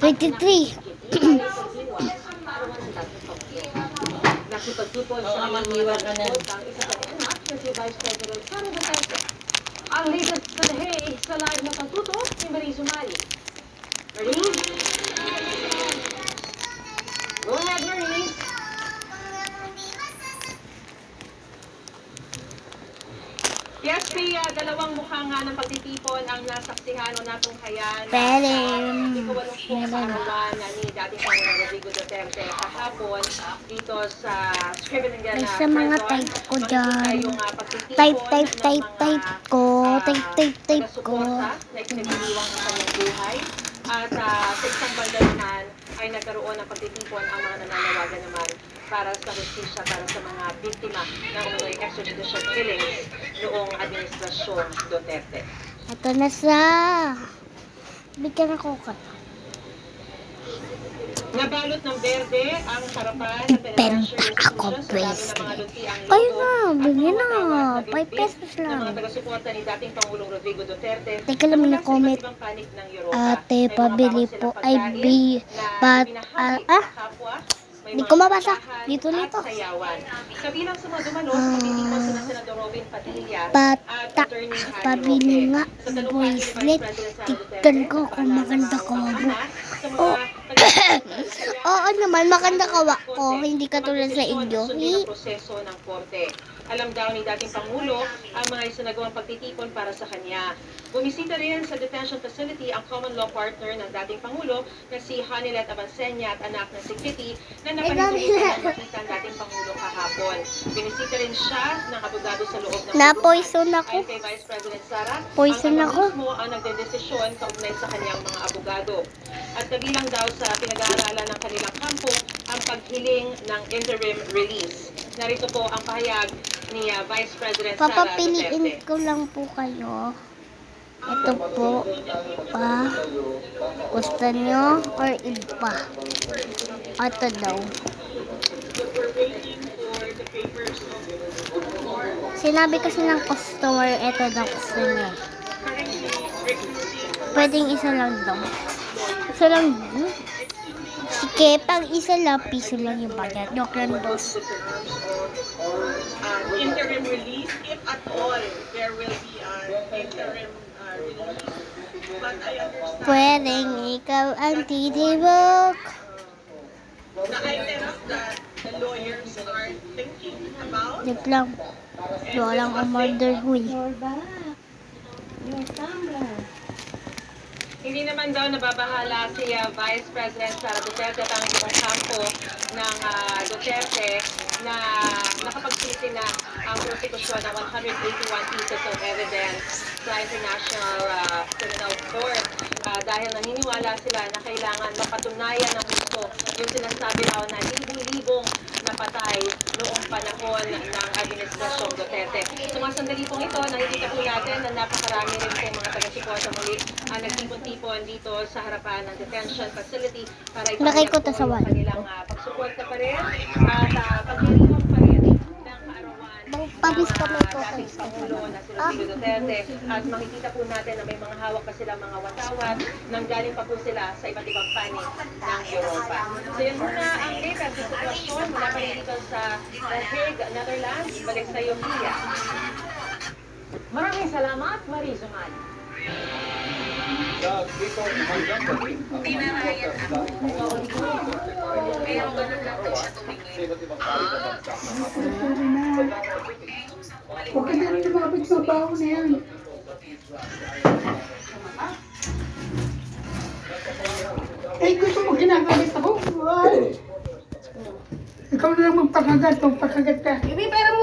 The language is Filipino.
23. Nakipagtipon sa mga hiwa ka na. Ang isa sa anak na si Vice President Sara Duterte. Ang latest sa Hey sa live na pagtuto ni Marie Sumali. Marie? Go ahead, Marie. Yes, Pia, dalawang mukha nga ng pagtitipon ang nasaksihan o natunghayan. Pwede. Ikawalong po sa arawan ni dating Pangulong Rodrigo Duterte kahapon dito sa Scrivener Ay, na sa mga prison. type ko dyan. Makikita yung pagtitipon Type ng type mga, ko. Type ko. taga-suporta na ikinagiliwang sa kanyang buhay. At sa isang banda naman ay nagkaroon ng pagtitipon ang mga nananawagan naman para sa justisya, para sa mga biktima ng umunoy extrajudicial killings noong administrasyon Duterte. Ito na sa... Bigyan ako ka. Nabalot ng berde ang harapan ng Ibenta ako, bracelet. Ay na, bigyan na. 5 pesos ng mga lang. taga-suporta ni dating Pangulong Rodrigo Duterte. Teka lang, may na-comment. Ate, pabili po ay Hindi ko mabasa. Dito. Kabilang sa mga dumalo sa pagtitipon sina Senador Robin Padilla Bata, at Attorney Harry pabili Roque. nga Sa talukay ni Vice bracelet. President Sara Duterte, Tignan ko kung pagpapala maganda ng ka mo. pamana sa mga Oh. taga- Oo naman, maganda kawa ko. Hindi katulad sa inyo. Sundin ang proseso ng korte. Alam daw ni dating Pangulo ang mga isinagawang pagtitipon para sa kanya. Bumisita rin sa detention facility ang common law partner ng dating Pangulo na si Hanilet Avancenia at anak na si Kitty na napanitilitan ng makita ang dating Pangulo kahapon. Binisita rin siya ng abogado sa loob ng Na-poison ako. Ayon kay Vice President Sara, Poison ang ako. mismo ang nagdedesisyon kaugnay sa kanyang mga abogado. At kabilang daw sa pinag-aaralan ng kanilang kampo ang paghiling ng interim release. Narito po ang pahayag ni Vice President Sara Papapiliin Duterte. ko lang po kayo. Ito po. Gusto nyo or iba? Ito daw. Sinabi kasi ng customer, ito daw gusto niya. Pwedeng isa lang daw. Isa lang daw. Sige, pag isa lang, piso lang yung bayad. Joke lang boss. Interim release, if at all, there will be an interim release. But I understand Pwedeng ikaw ang titibok. the items that the lawyers are thinking about. Joke lang. Walang umorder, huy. Hindi naman daw nababahala si Vice President Sara Duterte at ang ibang kampo ng Duterte na nakapagsilisi na ang prosekusyon ng 181 pieces of evidence sa International Criminal Court dahil naniniwala sila na kailangan mapatunayan ng gusto yung sinasabi raw na libu-libong napatay noong panahon ng Administrasyong Duterte. Sumasandali pong ito, nakikita po natin na napakarami rin po mga taga-suporta muli nagtipon-tipon dito sa harapan ng detention facility para Lagay ko ipahayag to po sa yung wall. kanilang pagsuporta pa rin at paglilingkod pa rin ng kaarawan Pabis ka may ng dating Pangulo na si Rodrigo Duterte at makikita po natin na may mga hawak pa sila mga watawat nang galing pa po sila sa iba't ibang panig ng Europa. So yun muna ang latest sa sitwasyon mula pa rin dito sa The Hague, Netherlands. Balik sa iyo, Pia. Maraming salamat, Marizuman. Sorry na. Huwag ka na rin lumapit sa baho na yan. Eh, gusto mo kinakagat ako? Ay. Ikaw na lang magpakagat, magpakagat ka. Bibi, pera mo